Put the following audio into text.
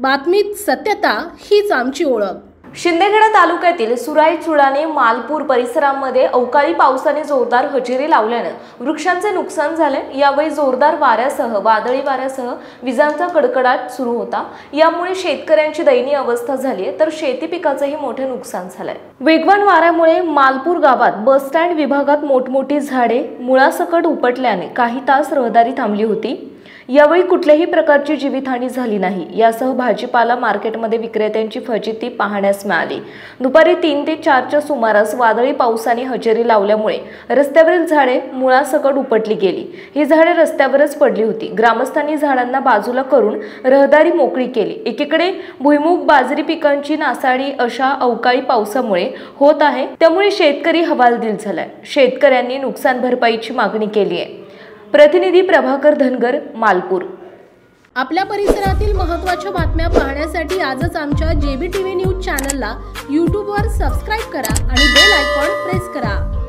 बातमीत सत्यता हीच आमची ओळख। शिंदेगड तालुक्यातील सुराई चुडाणे मालपूर परिसरामध्ये अवकाळी पावसाने जोरदार हजेरी लावल्याने वृक्षांचे नुकसान झाले। यावेळी जोरदार वाऱ्यासह वादळी वाऱ्यासह विजांचा कडकडाट सुरू होता। यामुळे शेतकऱ्यांची दयनीय अवस्था झाली आहे, तर शेती पिकाचेही मोठे नुकसान झाले। वेगवान वाऱ्यामुळे मालपूर गावात बस स्टँड विभागात मोठमोठी झाडे मुळासकट उपटल्याने काही तास रहदारी थांबली होती। यावेळी कुठल्याही प्रकारची जीवितहानी झाली नाही। यासह भाजीपाला मार्केटमध्ये विक्रेत्यांची फजिती पाहण्यास मिळाली। दुपारी 3 ते 4 च्या सुमारास वादळी पावसाने हजेरी लावल्यामुळे रस्त्यावरील झाडे मुळासकट उपटली गेली। ही झाडे रस्त्यावरच पडली होती। ग्रामस्थांनी झाडांना बाजूला करून रहदारी मोकळी केली। एकीकडे भुईमूग बाजरी पिकांची नासाडी अशा अवकाळी पावसामुळे होत आहे, त्यामुळे शेतकरी हवालदिल झालाय। शेतकऱ्यांनी नुकसान भरपाईची मागणी केली आहे। प्रतिनिधी प्रभाकर धनगर, मालपूर। आपल्या परिसरातील महत्त्वाच्या बातम्या पाहण्यासाठी आजच आमच्या JBTV न्यूज चॅनलला YouTube वर सबस्क्राइब करा आणि बेल आयकॉन प्रेस करा।